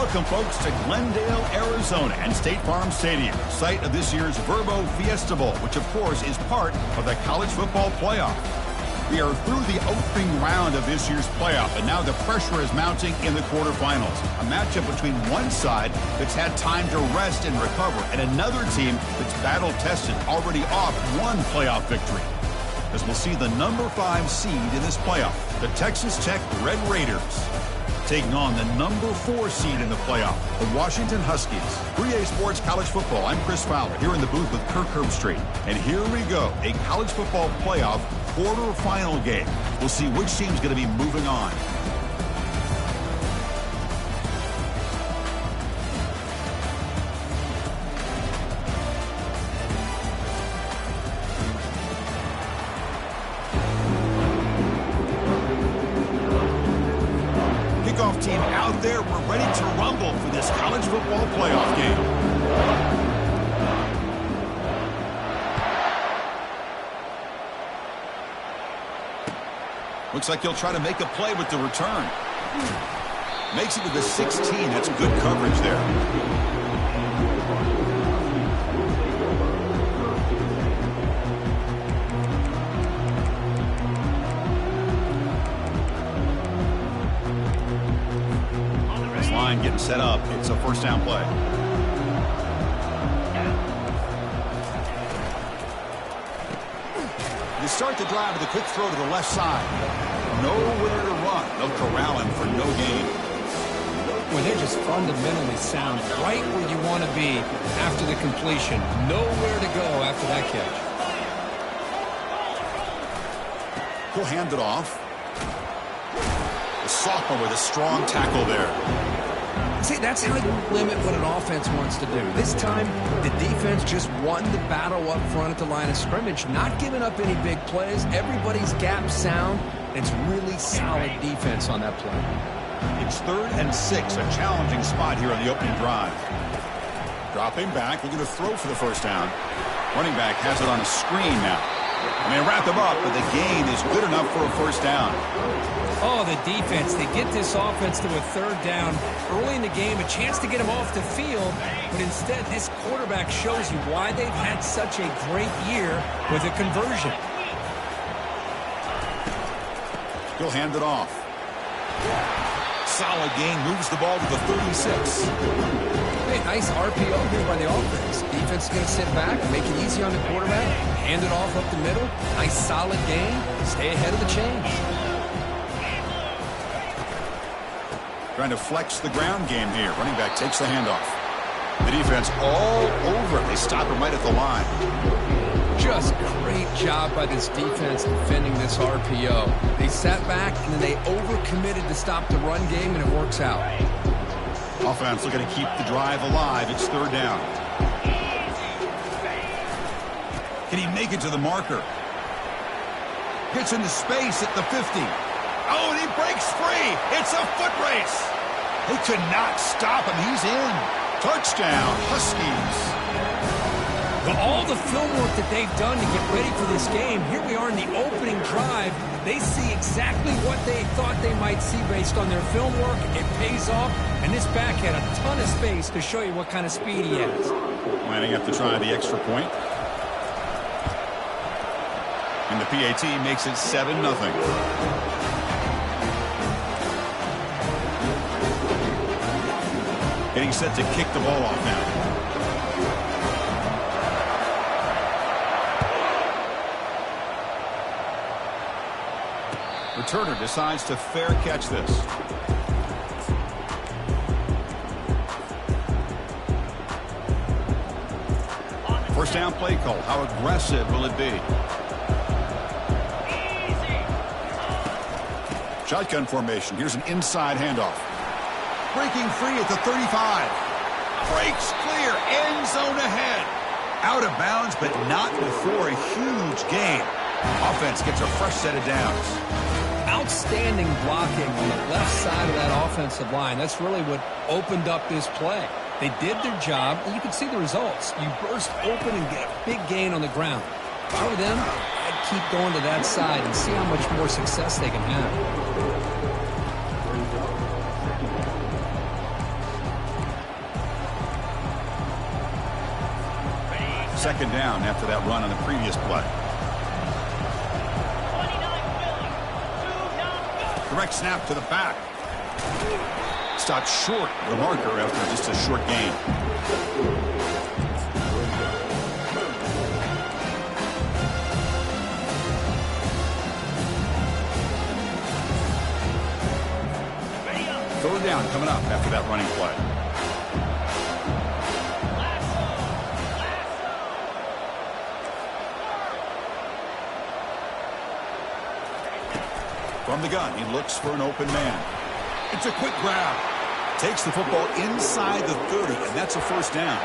Welcome, folks, to Glendale, Arizona and State Farm Stadium, site of this year's Verbo Fiesta Bowl, which, of course, is part of the college football playoff. We are through the opening round of this year's playoff, and now the pressure is mounting in the quarterfinals. A matchup between one side that's had time to rest and recover, and another team that's battle-tested, already off one playoff victory. As we'll see the number 5 seed in this playoff, the Texas Tech Red Raiders, taking on the number 4 seed in the playoff, the Washington Huskies. 3A Sports College Football, I'm Chris Fowler, here in the booth with Kirk Herbstreit. And here we go, a college football playoff quarterfinal game. We'll see which team's going to be moving on. Kickoff team out there. We're ready to rumble for this college football playoff game. Looks like he'll try to make a play with the return. Makes it to the 16. That's good coverage there. This line getting set up. It's a first down play. You start the drive with a quick throw to the left side. Nowhere to run. They'll corral him for no gain. Well, they're just fundamentally sound, right where you want to be after the completion. Nowhere to go after that catch. He'll hand it off. The sophomore with a strong tackle there. See, that's how you limit what an offense wants to do. This time, the defense just won the battle up front at the line of scrimmage, not giving up any big plays. Everybody's gap sound. It's really solid defense on that play. It's 3rd and 6, a challenging spot here on the opening drive. Dropping back, looking to throw for the first down. Running back has it on a screen now. And they wrap him up, but the gain is good enough for a first down. Oh, the defense. They get this offense to a 3rd down early in the game, a chance to get him off the field, but instead this quarterback shows you why they've had such a great year with a conversion. He'll hand it off. Solid gain, moves the ball to the 36. Hey, nice RPO here by the offense. Defense is going to sit back, make it easy on the quarterback, hand it off up the middle. Nice solid gain, stay ahead of the chains. Trying to flex the ground game here. Running back takes the handoff. The defense all over it. They stop him right at the line. Just great job by this defense defending this RPO. They sat back and then they overcommitted to stop the run game, and it works out. Offense looking to keep the drive alive. It's 3rd down. Can he make it to the marker? Gets into space at the 50. Oh, and he breaks free. It's a foot race. They could not stop him. He's in. Touchdown, Huskies. All the film work that they've done to get ready for this game, here we are in the opening drive. They see exactly what they thought they might see based on their film work. It pays off, and this back had a ton of space to show you what kind of speed he has. Lining up to try the extra point. And the PAT makes it 7-0. Getting set to kick the ball off now. Returner decides to fair catch this. First down play call. How aggressive will it be? Shotgun formation. Here's an inside handoff. Breaking free at the 35. Breaks clear. End zone ahead. Out of bounds, but not before a huge gain. Offense gets a fresh set of downs. Outstanding blocking on the left side of that offensive line. That's really what opened up this play. They did their job, and you can see the results. You burst open and get a big gain on the ground. If I were them, I'd keep going to that side and see how much more success they can have. Second down after that run on the previous play. Direct snap to the back. Stopped short of the marker after just a short gain. Third down coming up after that running play. From the gun, he looks for an open man. It's a quick grab. Takes the football inside the 30, and that's a first down.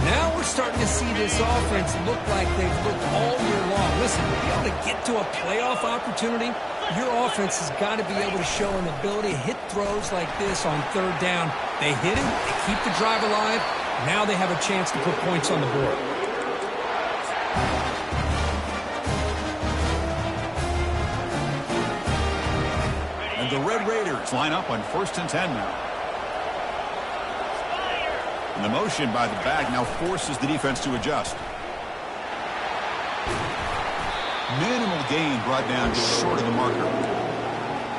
Now we're starting to see this offense look like they've looked all year long. Listen, to be able to get to a playoff opportunity, your offense has got to be able to show an ability to hit throws like this on third down. They hit it, they keep the drive alive. Now they have a chance to put points on the board. And the Red Raiders line up on 1st and 10 now. And the motion by the back now forces the defense to adjust. Minimal gain brought down short of the marker.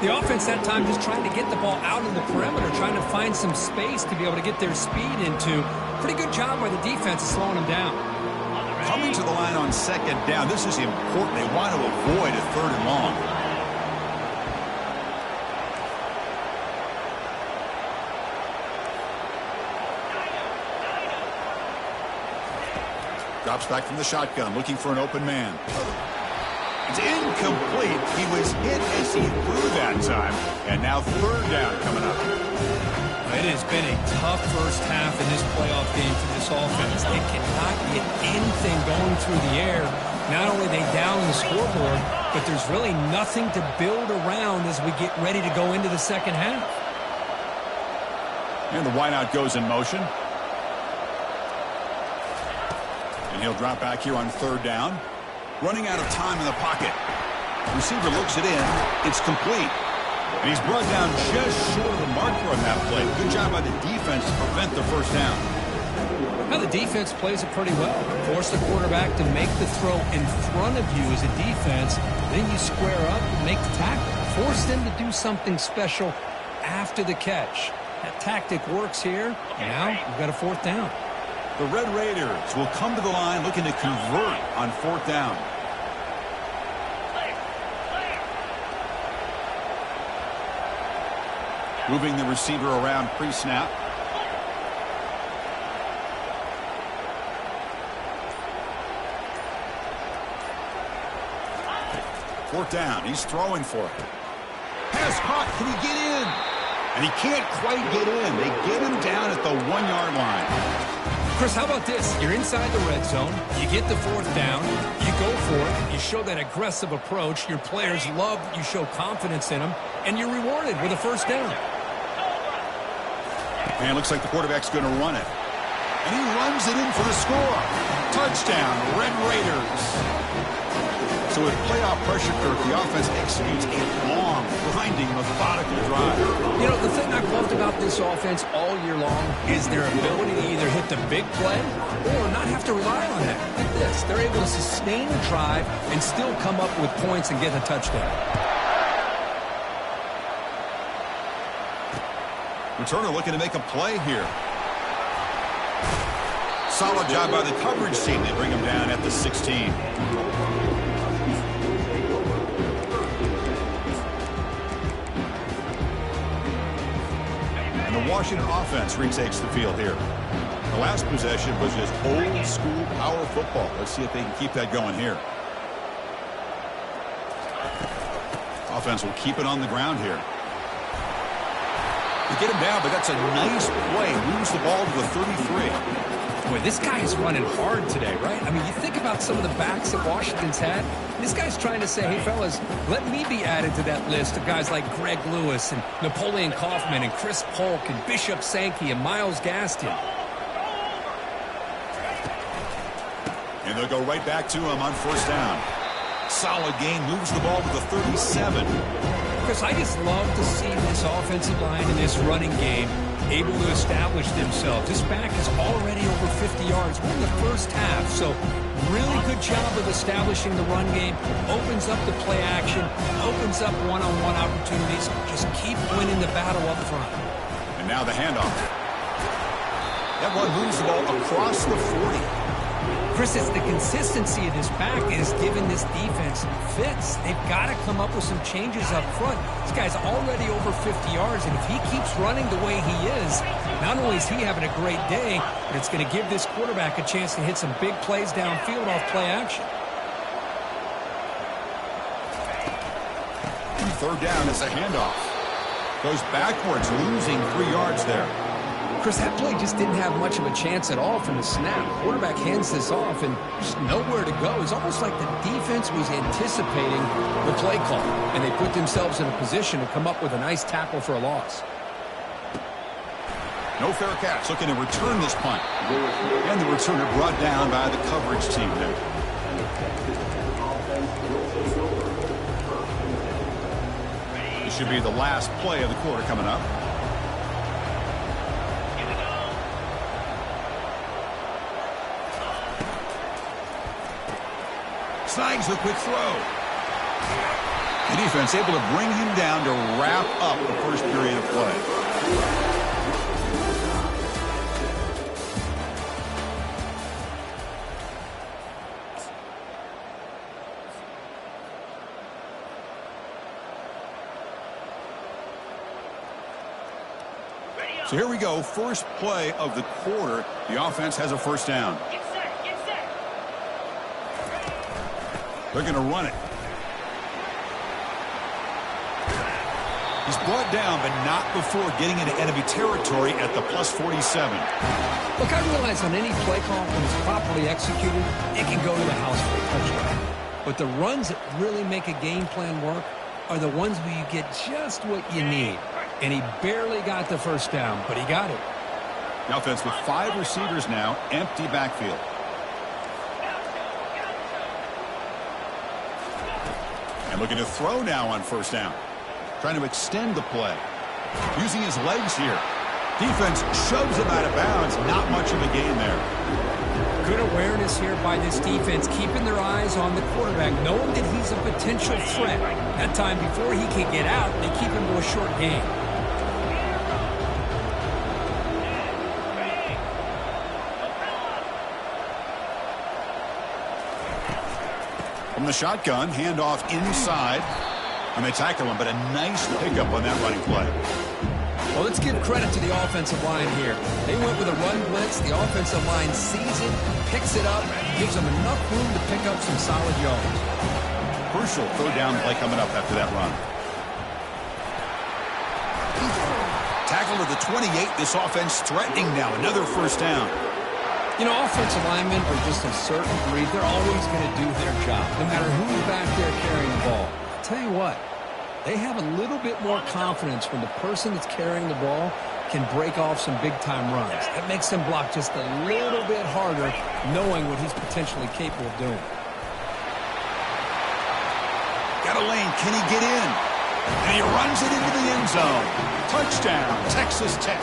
The offense that time just trying to get the ball out of the perimeter, trying to find some space to be able to get their speed into. Pretty good job by the defense of slowing them down. Coming to the line on second down. This is important. They want to avoid a third and long. Drops back from the shotgun, looking for an open man. It's incomplete. He was hit as he threw that time. And now third down coming up. It has been a tough first half in this playoff game for this offense. They cannot get anything going through the air. Not only are they down the scoreboard, but there's really nothing to build around as we get ready to go into the second half. And the wideout goes in motion. And he'll drop back here on third down. Running out of time in the pocket. Receiver looks it in. It's complete. And he's brought down just short of the marker on that play. Good job by the defense to prevent the first down. Now the defense plays it pretty well. Force the quarterback to make the throw in front of you as a defense. Then you square up and make the tackle. Force them to do something special after the catch. That tactic works here. Now we've got a fourth down. The Red Raiders will come to the line looking to convert on fourth down. Moving the receiver around pre-snap. Fourth down. He's throwing for it. Pass caught. Can he get in? And he can't quite get in. They get him down at the 1-yard line. Chris, how about this? You're inside the red zone. You get the fourth down. You go for it. You show that aggressive approach. Your players love that you show confidence in them. And you're rewarded with a first down. And it looks like the quarterback's going to run it. And he runs it in for the score. Touchdown, Red Raiders. So with playoff pressure, Kirk, the offense executes a long, grinding, methodical drive. You know, the thing I've loved about this offense all year long is their ability to either hit the big play or not have to rely on that. Like this. They're able to sustain a drive and still come up with points and get a touchdown. Returner looking to make a play here. Solid job by the coverage team. They bring him down at the 16. The Washington offense retakes the field here. The last possession was just old-school power football. Let's see if they can keep that going here. Offense will keep it on the ground here. They get him down, but that's a nice play. Moves the ball to the 33. Boy, this guy is running hard today, right? I mean, you think about some of the backs that Washington's had. This guy's trying to say, hey, fellas, let me be added to that list of guys like Greg Lewis and Napoleon Kaufman and Chris Polk and Bishop Sankey and Myles Gaston. And they'll go right back to him on first down. Solid gain, moves the ball to the 37. Chris, I just love to see this offensive line in this running game able to establish themselves. This back is already over 50 yards. We're in the first half, so really good job of establishing the run game. Opens up the play action, opens up one-on-one opportunities. Just keep winning the battle up front. And now the handoff. That one moves the ball across the 40. Chris, it's the consistency of this back that has given this defense fits. They've got to come up with some changes up front. This guy's already over 50 yards, and if he keeps running the way he is, not only is he having a great day, but it's going to give this quarterback a chance to hit some big plays downfield off play action. And third down is a handoff. Goes backwards, losing 3 yards there. Chris, that play just didn't have much of a chance at all from the snap. Quarterback hands this off and just nowhere to go. It's almost like the defense was anticipating the play call, and they put themselves in a position to come up with a nice tackle for a loss. No fair catch, looking to return this punt. And the returner brought down by the coverage team there. This should be the last play of the quarter coming up. Snags the quick throw. The defense able to bring him down to wrap up the first period of play. So here we go, first play of the quarter. The offense has a first down. They're going to run it. He's brought down, but not before getting into enemy territory at the plus 47. Look, I realize on any play call, when it's properly executed, it can go to the house for a touchdown. But the runs that really make a game plan work are the ones where you get just what you need. And he barely got the first down, but he got it. The offense with 5 receivers now, empty backfield. And looking to throw now on first down. Trying to extend the play. Using his legs here. Defense shoves him out of bounds. Not much of a gain there. Good awareness here by this defense, keeping their eyes on the quarterback, knowing that he's a potential threat. That time before he can get out, they keep him to a short gain. From the shotgun, handoff inside. And they tackle him, but a nice pickup on that running play. Well, let's give credit to the offensive line here. They went with a run blitz. The offensive line sees it, picks it up, gives them enough room to pick up some solid yards. Crucial third down play coming up after that run. Tackle to the 28. This offense threatening now. Another first down. You know, offensive linemen are just a certain breed. They're always going to do their job, no matter who's back there carrying the ball. I'll tell you what, they have a little bit more confidence when the person that's carrying the ball can break off some big-time runs. That makes them block just a little bit harder, knowing what he's potentially capable of doing. Got a lane. Can he get in? And he runs it into the end zone. Touchdown, Texas Tech.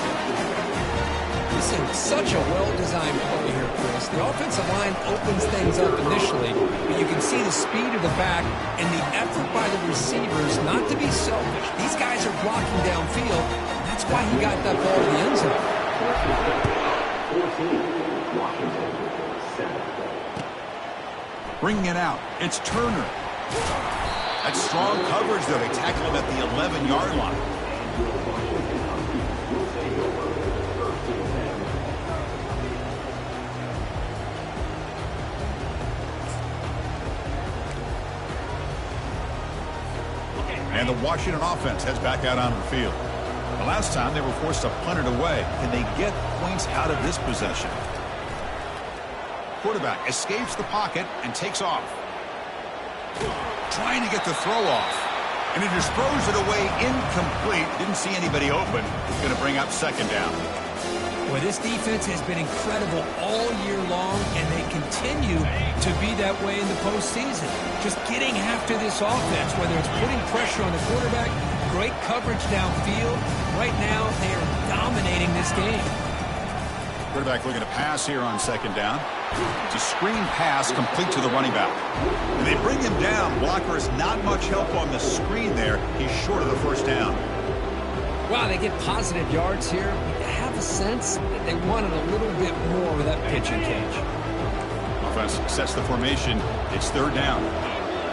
Listen, such a well-designed play here, Chris. The offensive line opens things up initially, but you can see the speed of the back and the effort by the receivers not to be selfish. These guys are blocking downfield. That's why he got that ball to the end zone. Bringing it out. It's Turner. That's strong coverage, though. They tackle him at the 11-yard line. And the Washington offense heads back out onto the field. The last time they were forced to punt it away. Can they get points out of this possession? Quarterback escapes the pocket and takes off. Trying to get the throw off. And he just throws it away incomplete. Didn't see anybody open. Going to bring up second down. Well, this defense has been incredible all year long, and they continue to be that way in the postseason. Just getting after this offense, whether it's putting pressure on the quarterback, great coverage downfield. Right now, they are dominating dominating this game. Quarterback looking to pass here on second down. It's a screen pass complete to the running back. And they bring him down. Blockers not much help on the screen there. He's short of the first down. Wow, they get positive yards here. You have a sense that they wanted a little bit more with that pitching cage. Offense sets the formation. It's third down.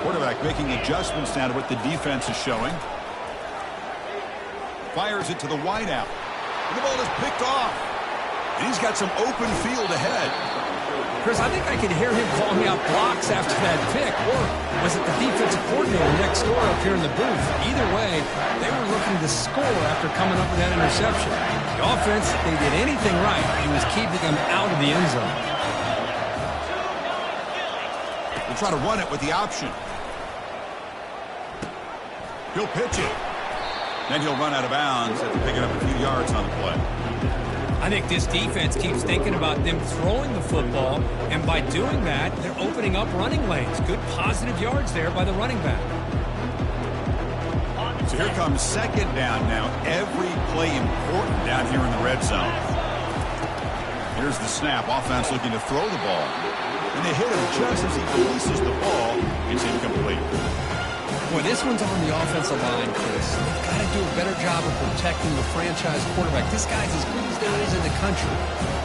Quarterback making adjustments now to what the defense is showing. Fires it to the wideout. And the ball is picked off. And he's got some open field ahead. Chris, I think I could hear him calling out blocks after that pick. Or was it the defensive coordinator next door up here in the booth? Either way, they were looking to score after coming up with that interception. The offense, they did anything right. He was keeping them out of the end zone. We'll try to run it with the option. He'll pitch it. Then he'll run out of bounds after picking up a few yards on the play. I think this defense keeps thinking about them throwing the football, and by doing that, they're opening up running lanes. Good positive yards there by the running back. So here comes second down now. Every play important down here in the red zone. Here's the snap. Offense looking to throw the ball. And they hit him just as he releases the ball. It's incomplete. Boy, this one's on the offensive line, Chris. They've got to do a better job of protecting the franchise quarterback. This guy's as good as there is in the country,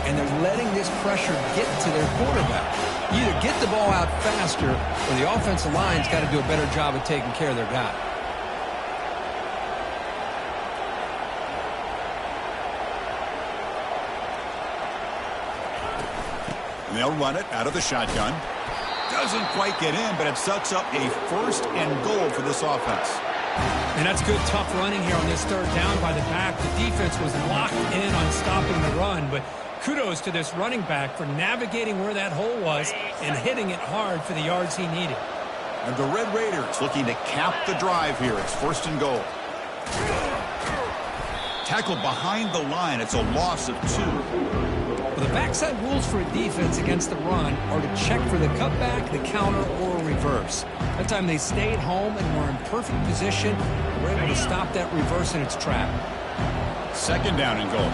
and they're letting this pressure get to their quarterback. Either get the ball out faster, or the offensive line's got to do a better job of taking care of their guy. And they'll run it out of the shotgun. Doesn't quite get in, but it sets up a first and goal for this offense. And that's good, tough running here on this third down by the back. The defense was locked in on stopping the run, but kudos to this running back for navigating where that hole was and hitting it hard for the yards he needed. And the Red Raiders looking to cap the drive here. It's first and goal. Tackled behind the line. It's a loss of 2. Well, the backside rules for a defense against the run are to check for the cutback, the counter, or a reverse. That time they stayed home and were in perfect position. Were able to stop that reverse in its track. Second down and goal.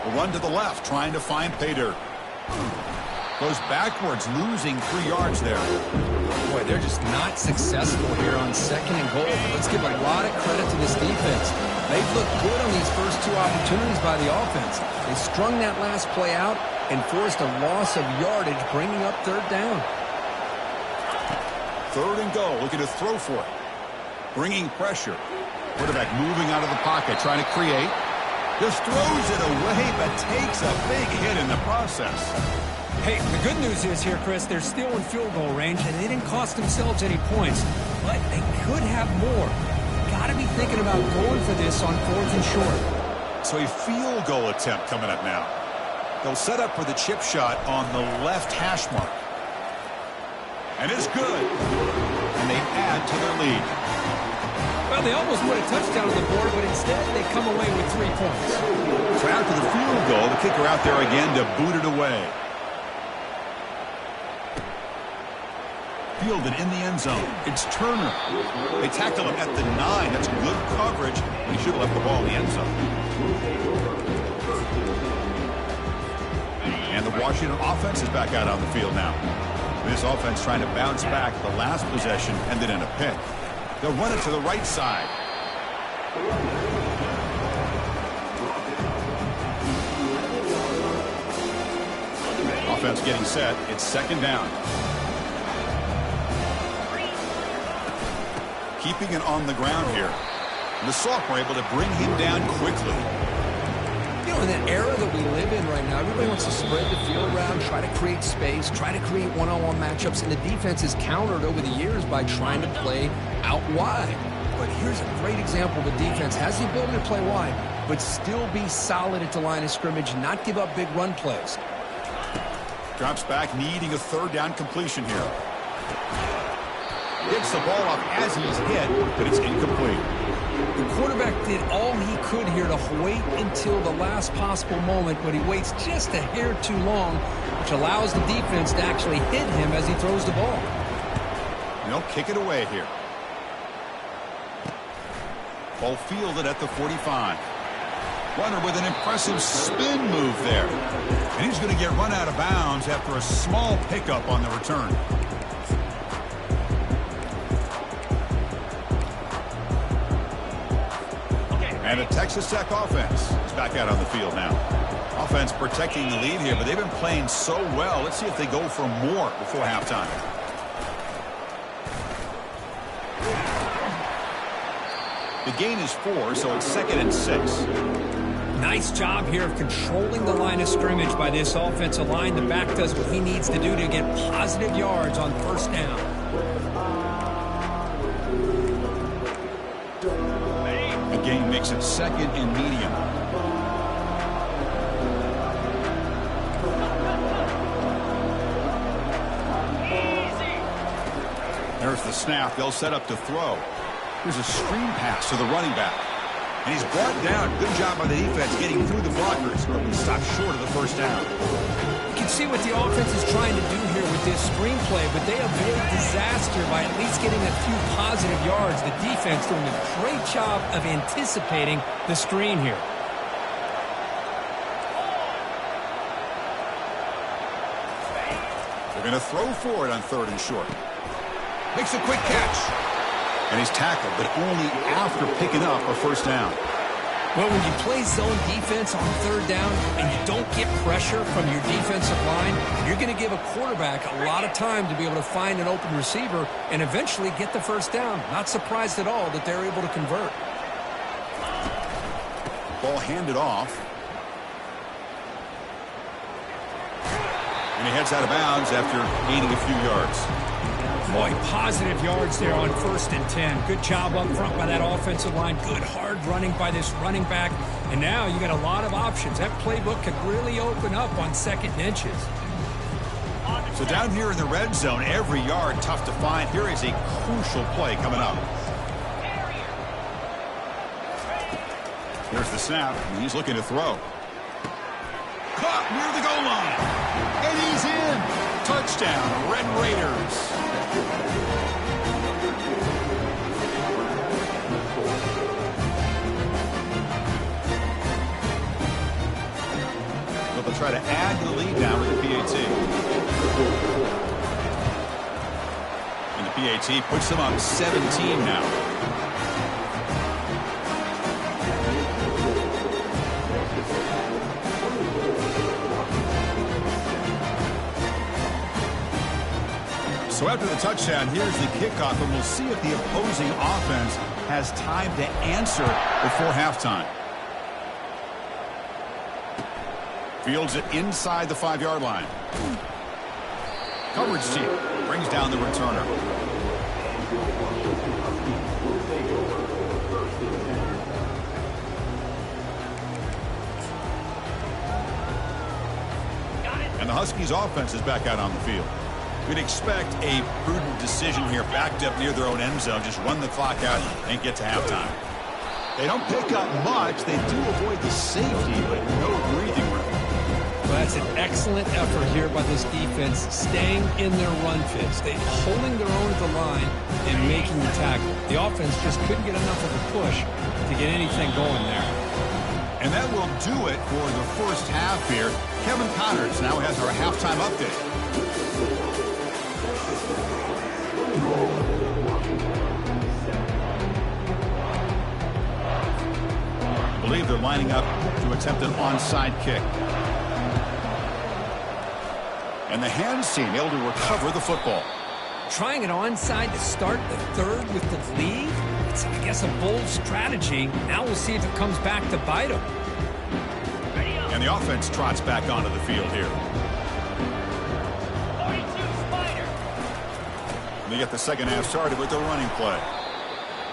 A run to the left, trying to find pay dirt. Goes backwards, losing 3 yards there. Boy, they're just not successful here on second and goal. But let's give a lot of credit to this defense. They've looked good on these first 2 opportunities by the offense. They strung that last play out and forced a loss of yardage, bringing up third down. Third and goal, looking to throw for it. Bringing pressure. Quarterback moving out of the pocket, trying to create. Just throws it away, but takes a big hit in the process. Hey, the good news is here, Chris, they're still in field goal range, and they didn't cost themselves any points. But they could have more. Got to be thinking about going for this on fourth and short. So a field goal attempt coming up now. They'll set up for the chip shot on the left hash mark. And it's good. And they add to their lead. Well, they almost put a touchdown on the board, but instead they come away with 3 points. So after the field goal, the kicker out there again to boot it away. Fielded in the end zone. It's Turner. They tackle him at the 9. That's good coverage. He should have left the ball in the end zone. And the Washington offense is back out on the field now. This offense trying to bounce back. The last possession ended in a pick. They'll run it to the right side. Offense getting set. It's second down. Keeping it on the ground here. And the Soft were able to bring him down quickly. You know, in that era that we live in right now, everybody wants to spread the field around, try to create space, try to create one-on-one matchups, and the defense is countered over the years by trying to play out wide. But here's a great example of a defense has the ability to play wide, but still be solid at the line of scrimmage, not give up big run plays. Drops back, needing a third down completion here. Gets the ball up as he's hit, but it's incomplete. The quarterback did all he could here to wait until the last possible moment, but he waits just a hair too long which allows the defense to actually hit him as he throws the ball. And they'll kick it away here. Ball fielded at the 45. Runner with an impressive spin move there. And he's going to get run out of bounds after a small pickup on the return. And the Texas Tech offense is back out on the field now. Offense protecting the lead here, but they've been playing so well. Let's see if they go for more before halftime. The gain is 4, so it's 2nd and 6. Nice job here of controlling the line of scrimmage by this offensive line. The back does what he needs to do to get positive yards on first down. The gain makes it 2nd and medium. There's the snap. They'll set up to throw. Here's a screen pass to the running back. And he's brought down. Good job by the defense getting through the blockers, but we stopped short of the first down. You can see what the offense is trying to do here with this screenplay, but they avoid disaster by at least getting a few positive yards. The defense doing a great job of anticipating the screen here. They're going to throw for it on 3rd and short. Makes a quick catch. And he's tackled, but only after picking up a first down. Well, when you play zone defense on 3rd down and you don't get pressure from your defensive line, you're going to give a quarterback a lot of time to be able to find an open receiver and eventually get the first down. Not surprised at all that they're able to convert. Ball handed off. And he heads out of bounds after gaining a few yards. Boy, positive yards there on 1st and 10. Good job up front by that offensive line. Good hard running by this running back. And now you got a lot of options. That playbook could really open up on 2nd and inches. So down here in the red zone, every yard tough to find. Here is a crucial play coming up. Here's the snap, and he's looking to throw. Caught near the goal line. And he's in. Touchdown, Red Raiders. They'll try to add to the lead now with the PAT. And the PAT puts them up 17 now. So after the touchdown, here's the kickoff, and we'll see if the opposing offense has time to answer before halftime. Fields it inside the 5-yard line. Coverage team brings down the returner. And the Huskies offense is back out on the field. We'd expect a prudent decision here, backed up near their own end zone. Just run the clock out and get to halftime. They don't pick up much. They do avoid the safety, but no breathing room. Well, that's an excellent effort here by this defense, staying in their run fits. They're holding their own at the line and making the tackle. The offense just couldn't get enough of a push to get anything going there. And that will do it for the first half here. Kevin Connors now has our halftime update. I believe they're lining up to attempt an onside kick. And the hands team able to recover the football. Trying an onside to start the 3rd with the lead? It's, I guess, a bold strategy. Now we'll see if it comes back to bite them. And the offense trots back onto the field here. 42 Spider. And they get the second half started with the running play.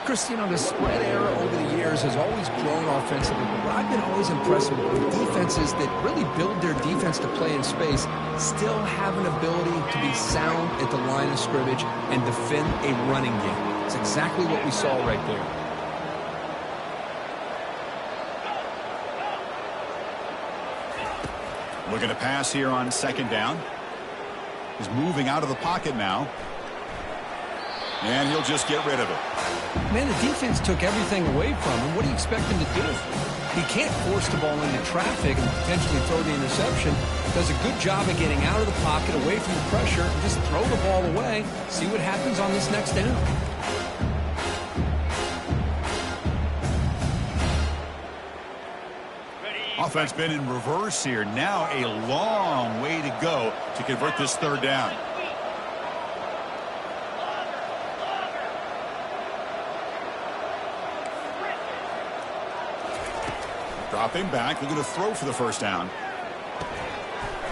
Chris, you know, the spread era over the years has always grown offensively, but what I've been always impressed with defenses that really build their defense to play in space still have an ability to be sound at the line of scrimmage and defend a running game. It's exactly what we saw right there. Looking to pass here on second down. He's moving out of the pocket now. And he'll just get rid of it. Man, the defense took everything away from him. What do you expect him to do? He can't force the ball into traffic and potentially throw the interception. Does a good job of getting out of the pocket, away from the pressure, and just throw the ball away. See what happens on this next down. Offense been in reverse here. Now a long way to go to convert this third down. Dropping back, looking to throw for the first down.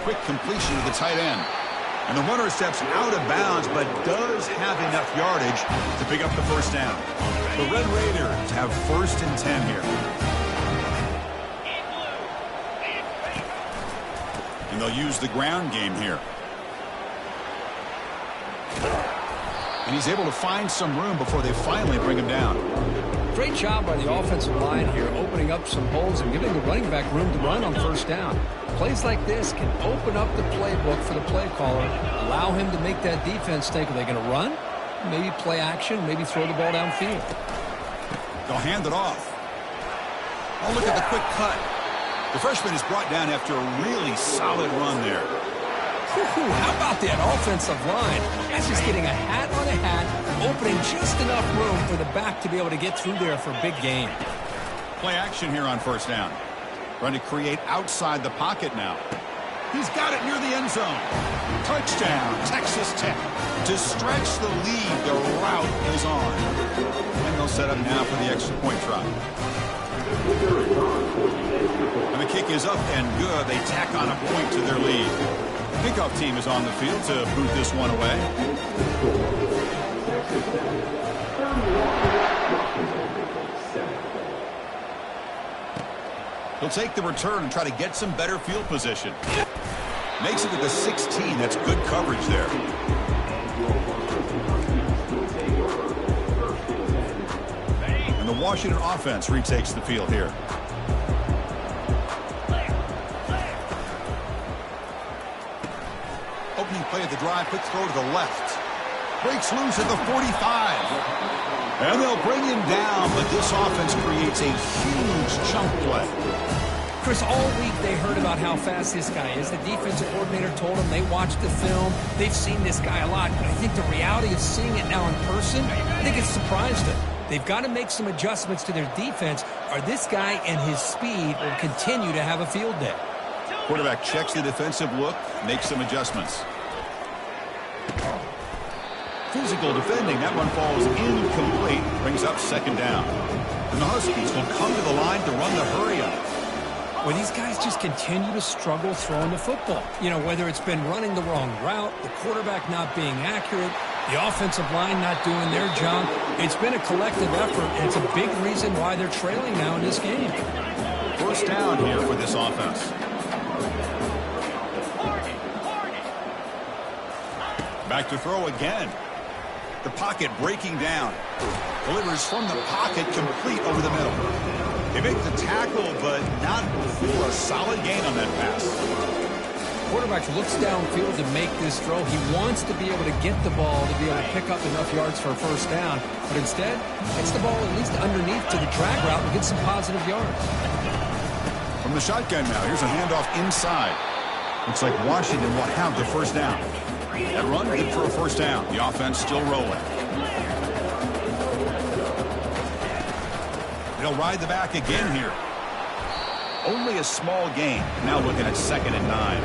Quick completion to the tight end. And the runner steps out of bounds, but does have enough yardage to pick up the first down. The Red Raiders have 1st and 10 here. And they'll use the ground game here. And he's able to find some room before they finally bring him down. Great job by the offensive line here, opening up some holes and giving the running back room to run on first down. Plays like this can open up the playbook for the play caller, allow him to make that defense think, are they going to run? Maybe play action, maybe throw the ball downfield. They'll hand it off. Oh, look at the quick cut. The freshman is brought down after a really solid run there. How about that offensive line? That's just getting a hat on a hat, opening just enough room for the back to be able to get through there for a big gain. Play action here on first down. Trying to create outside the pocket now. He's got it near the end zone. Touchdown, Texas Tech. To stretch the lead, the route is on. And they'll set up now for the extra point try. And the kick is up and good. They tack on a point to their lead. Kickoff team is on the field to boot this one away. He'll take the return and try to get some better field position. Makes it to the 16. That's good coverage there. And the Washington offense retakes the field here. Opening play of the drive, quick throw to the left. Breaks loose at the 45. And they'll bring him down, but this offense creates a huge chunk play. Chris, all week they heard about how fast this guy is. The defensive coordinator told them they watched the film. They've seen this guy a lot. But I think the reality of seeing it now in person, I think it's surprised them. They've got to make some adjustments to their defense, or this guy and his speed will continue to have a field day. Quarterback checks the defensive look, makes some adjustments. Physical defending. That one falls incomplete. Brings up second down. And the Huskies will come to the line to run the hurry-up. Well, these guys just continue to struggle throwing the football. You know, whether it's been running the wrong route, the quarterback not being accurate, the offensive line not doing their job. It's been a collective effort, and it's a big reason why they're trailing now in this game. First down here for this offense. Back to throw again. The pocket breaking down. Delivers from the pocket, complete over the middle. They make the tackle, but not before a solid gain on that pass. Quarterback looks downfield to make this throw. He wants to be able to get the ball to be able to pick up enough yards for a first down. But instead, gets the ball at least underneath to the drag route and gets some positive yards. From the shotgun now, here's a handoff inside. Looks like Washington will have the first down. That run good for a first down. The offense still rolling. They'll ride the back again here. Only a small gain. Now looking at 2nd and 9.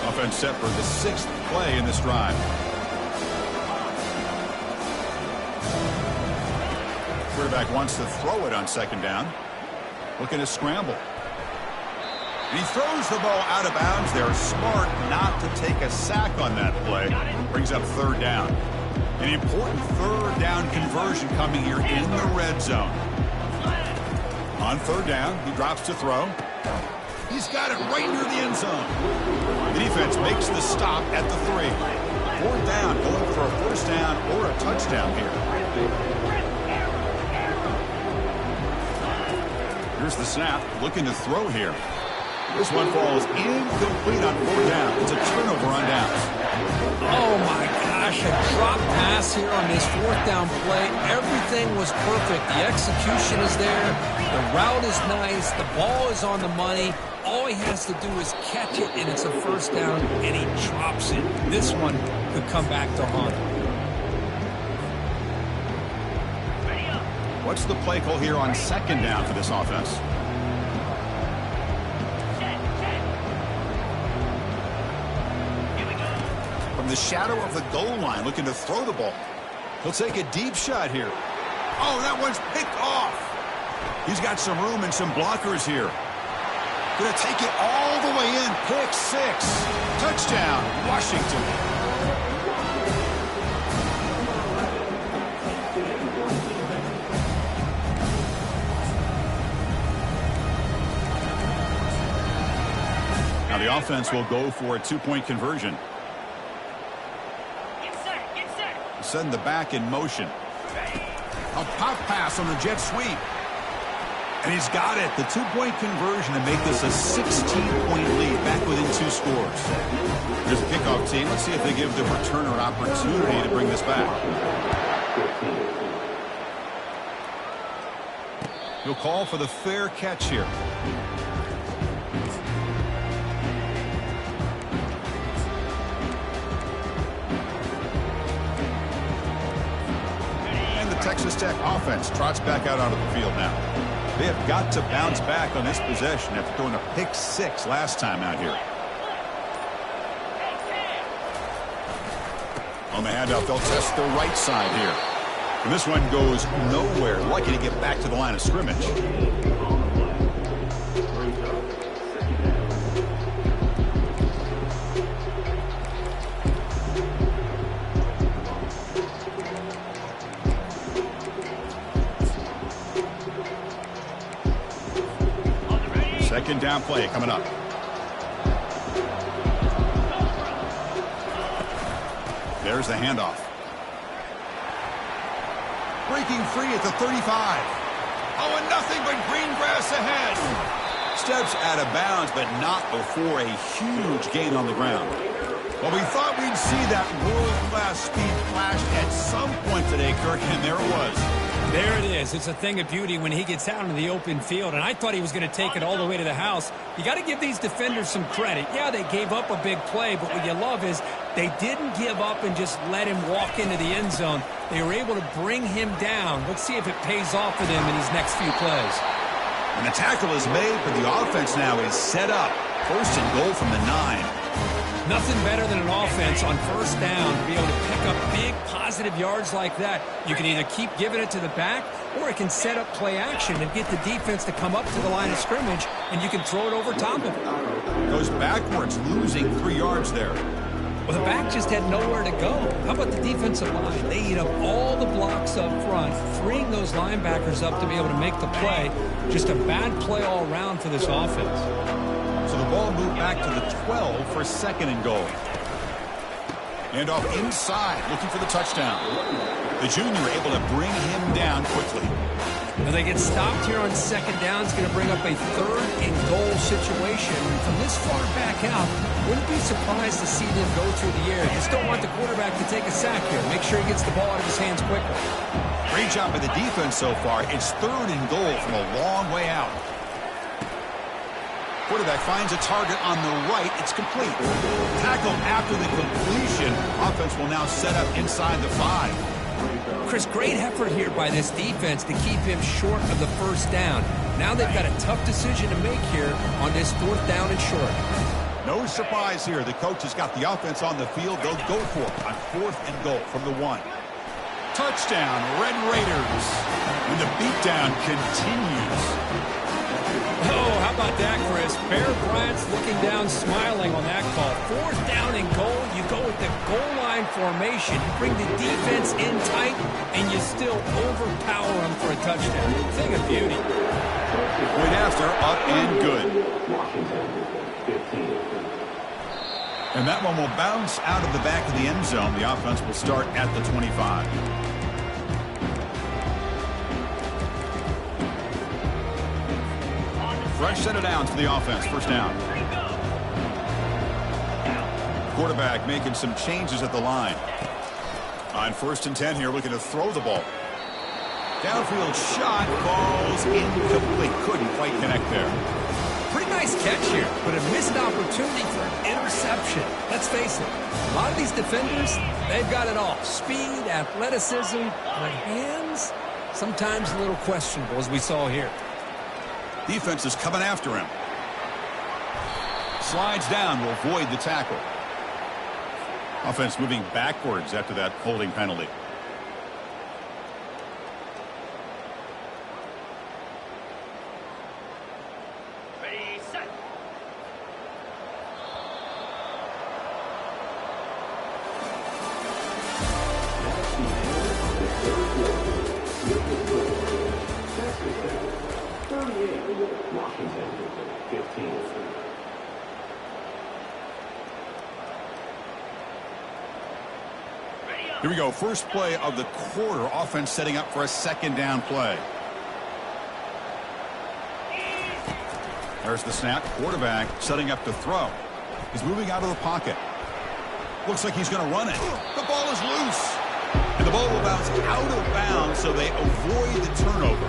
Offense set for the 6th play in this drive. Quarterback wants to throw it on 2nd down. Looking to scramble. And he throws the ball out of bounds. They're smart not to take a sack on that play. Brings up 3rd down. An important 3rd down conversion coming here in the red zone. On 3rd down, he drops to throw. He's got it right near the end zone. The defense makes the stop at the 3. 4th down, going for a first down or a touchdown here. Here's the snap, looking to throw here. This one falls incomplete on 4th down. It's a turnover on downs. Oh, my gosh, a drop pass here on this 4th down play. Everything was perfect. The execution is there. The route is nice. The ball is on the money. All he has to do is catch it, and it's a 1st down, and he drops it. This one could come back to haunt him. What's the play call here on 2nd down for this offense? From the shadow of the goal line, looking to throw the ball. He'll take a deep shot here. Oh, that one's picked off. He's got some room and some blockers here. Going to take it all the way in. Pick 6. Touchdown, Washington. Now the offense will go for a 2-point conversion. Send the back in motion. A pop pass on the jet sweep. And he's got it. The 2-point conversion to make this a 16-point lead back within 2 scores. Here's a kickoff team. Let's see if they give the returner an opportunity to bring this back. He'll call for the fair catch here. Texas Tech offense trots back out onto the field now. They have got to bounce back on this possession after throwing a pick 6 last time out here. On the handoff, they'll test the right side here. And this one goes nowhere. Lucky to get back to the line of scrimmage. Second down play coming up. There's the handoff. Breaking free at the 35. Oh, and nothing but green grass ahead. Steps out of bounds, but not before a huge gain on the ground. Well, we thought we'd see that world-class speed flash at some point today, Kirk, and there it was. There it is. It's a thing of beauty when he gets out into the open field, and I thought he was going to take it all the way to the house. You got to give these defenders some credit. Yeah, they gave up a big play, but what you love is they didn't give up and just let him walk into the end zone. They were able to bring him down. Let's see if it pays off for them in his next few plays. And the tackle is made, but the offense now is set up. 1st and goal from the 9. Nothing better than an offense on 1st down to be able to pick up big positive yards like that. You can either keep giving it to the back, or it can set up play action and get the defense to come up to the line of scrimmage, and you can throw it over top of it. Goes backwards, losing 3 yards there. Well, the back just had nowhere to go. How about the defensive line? They eat up all the blocks up front, freeing those linebackers up to be able to make the play. Just a bad play all around for this offense. So the ball moved back to the 12 for 2nd and goal. And off inside, looking for the touchdown. The junior able to bring him down quickly. When they get stopped here on 2nd down, it's going to bring up a 3rd and goal situation. From this far back out, wouldn't be surprised to see them go through the air. Just don't want the quarterback to take a sack here. Make sure he gets the ball out of his hands quickly. Great job by the defense so far. It's 3rd and goal from a long way out. Quarterback finds a target on the right. It's complete. Tackle after the completion. Offense will now set up inside the 5. Chris, great effort here by this defense to keep him short of the 1st down. Now they've got a tough decision to make here on this 4th down and short. No surprise here. The coach has got the offense on the field. They'll go for it on 4th and goal from the 1. Touchdown, Red Raiders. And the beatdown continues. Oh, how about that, Chris? Bear Bryant's looking down, smiling on that call. 4th down and goal. You go with the goal line formation. You bring the defense in tight, and you still overpower them for a touchdown. Thing of beauty. Right after, up and good. And that one will bounce out of the back of the end zone. The offense will start at the 25. Fresh set of downs for the offense. First down. Quarterback making some changes at the line. On 1st and 10 here, looking to throw the ball. Downfield shot, falls incomplete. Couldn't quite connect there. Pretty nice catch here, but a missed opportunity for an interception. Let's face it, a lot of these defenders, they've got it all. Speed, athleticism, but hands, sometimes a little questionable, as we saw here. Defense is coming after him. Slides down, will avoid the tackle. Offense moving backwards after that holding penalty. Ready, set. Washington, 15. Here we go. First play of the quarter. Offense setting up for a 2nd down play. There's the snap. Quarterback setting up to throw. He's moving out of the pocket. Looks like he's going to run it. The ball is loose. And the ball will bounce out of bounds, so they avoid the turnover.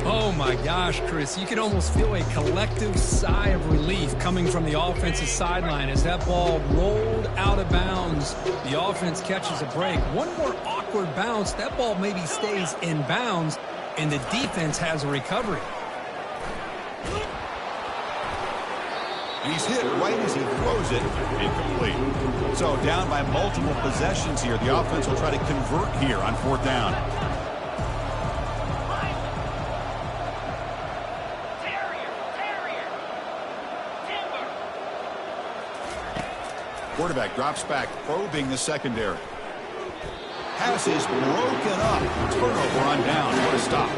Oh my gosh, Chris, you can almost feel a collective sigh of relief coming from the offensive sideline as that ball rolled out of bounds. The offense catches a break. One more awkward bounce, that ball maybe stays in bounds, and the defense has a recovery. And he's hit right as he throws it. Incomplete. So down by multiple possessions here. The offense will try to convert here on 4th down. Quarterback drops back, probing the secondary. Pass is broken up. Turnover on down. What a stop.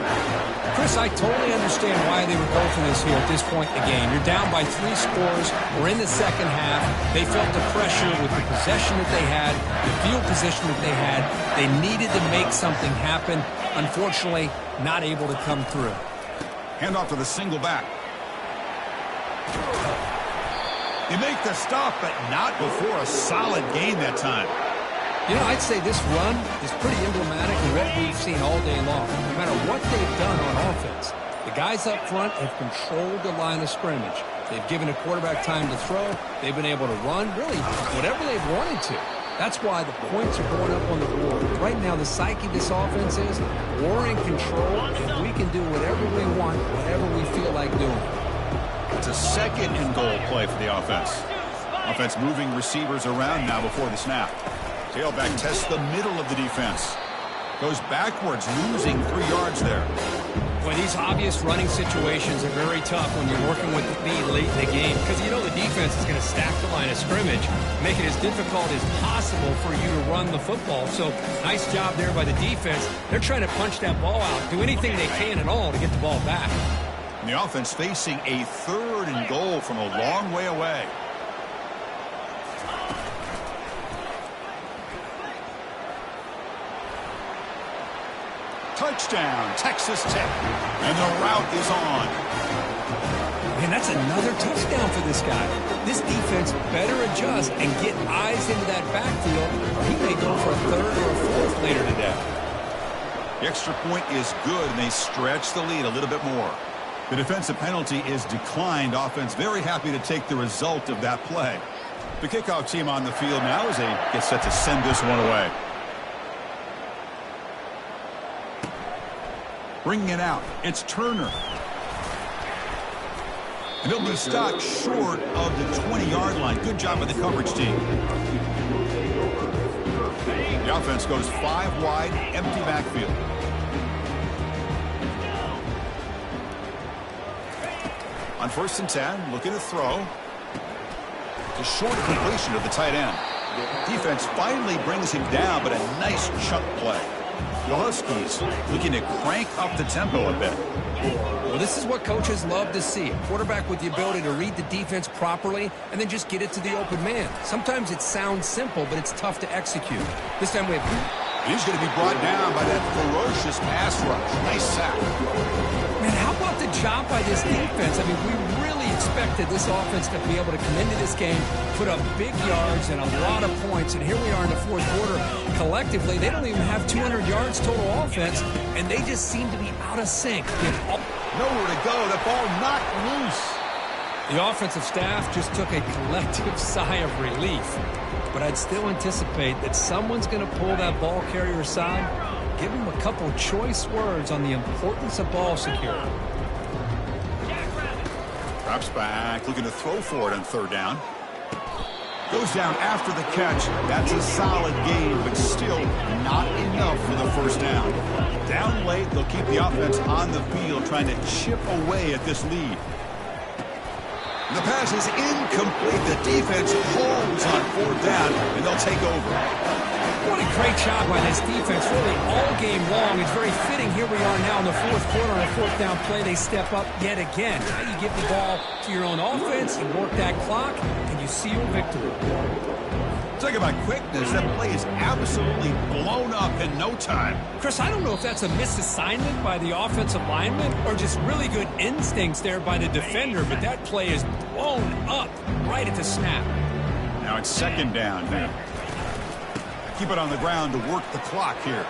Chris, I totally understand why they would go for this here at this point in the game. You're down by 3 scores. We're in the second half. They felt the pressure with the possession that they had, the field position that they had. They needed to make something happen. Unfortunately, not able to come through. Handoff to the single back. You make the stop, but not before a solid gain that time. You know, I'd say this run is pretty emblematic of what we've seen all day long. No matter what they've done on offense, the guys up front have controlled the line of scrimmage. They've given a quarterback time to throw. They've been able to run, really, whatever they've wanted to. That's why the points are going up on the board. Right now, the psyche of this offense is we're in control, and we can do whatever we want, whatever we feel like doing. It's a 2nd and goal play for the offense. Offense moving receivers around now before the snap. Tailback tests the middle of the defense. Goes backwards, losing 3 yards there. Well, these obvious running situations are very tough when you're working with the lead late in the game because you know the defense is going to stack the line of scrimmage, make it as difficult as possible for you to run the football. So, nice job there by the defense. They're trying to punch that ball out, do anything they can at all to get the ball back. And the offense facing a 3rd and goal from a long way away. Touchdown, Texas Tech. And the route is on. Man, that's another touchdown for this guy. This defense better adjust and get eyes into that backfield, or he may go for a 3rd or a 4th later today. The extra point is good, and they stretch the lead a little bit more. The defensive penalty is declined. Offense very happy to take the result of that play. The kickoff team on the field now as they get set to send this one away. Bringing it out, it's Turner. And he'll be stopped short of the 20-yard line. Good job by the coverage team. The offense goes 5 wide, empty backfield. On 1st and 10, looking to throw. It's a short completion of the tight end. Defense finally brings him down, but a nice chunk play. The Huskies looking to crank up the tempo a bit. Well, this is what coaches love to see. A quarterback with the ability to read the defense properly and then just get it to the open man. Sometimes it sounds simple, but it's tough to execute. This time we have... He's going to be brought down by that ferocious pass rush. Nice sack. Man, how about the job by this defense? I mean, we really expected this offense to be able to come into this game, put up big yards and a lot of points, and here we are in the fourth quarter. Collectively, they don't even have 200 yards total offense, and they just seem to be out of sync. Nowhere to go. The ball knocked loose. The offensive staff just took a collective sigh of relief, but I'd still anticipate that someone's going to pull that ball carrier aside, give him a couple choice words on the importance of ball security. Drops back, looking to throw for it on third down. Goes down after the catch. That's a solid gain, but still not enough for the first down. Down late, they'll keep the offense on the field, trying to chip away at this lead. The pass is incomplete. The defense holds on fourth down, and they'll take over. What a great job by this defense, really all game long. It's very fitting. Here we are now in the fourth quarter on a fourth down play. They step up yet again. Now you give the ball to your own offense, you work that clock, and you seal victory. Talk about quickness. That play is absolutely blown up in no time. Chris, I don't know if that's a misassignment by the offensive lineman or just really good instincts there by the defender, but that play is blown up right at the snap. Now it's second down here. Keep it on the ground to work the clock here.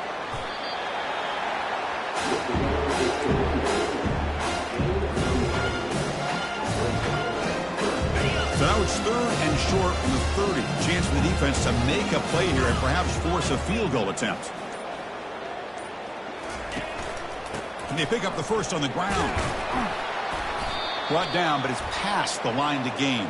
So now it's third and short from the 30. Chance for the defense to make a play here and perhaps force a field goal attempt. And they pick up the first on the ground. Brought down, but it's past the line to gain.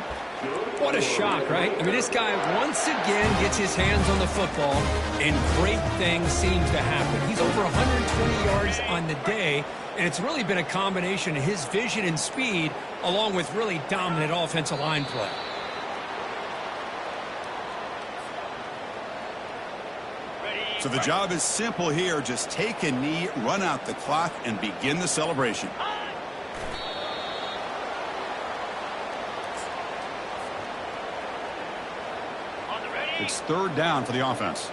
What a shock, right? I mean, this guy once again gets his hands on the football, and great things seem to happen. He's over 120 yards on the day, and it's really been a combination of his vision and speed along with really dominant offensive line play. So the job is simple here. Just take a knee, run out the clock, and begin the celebration. It's third down for the offense.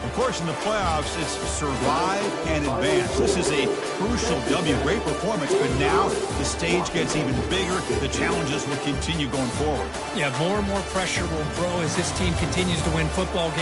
Of course, in the playoffs, it's survive and advance. This is a crucial W. Great performance, but now the stage gets even bigger. The challenges will continue going forward. Yeah, more and more pressure will grow as this team continues to win football games.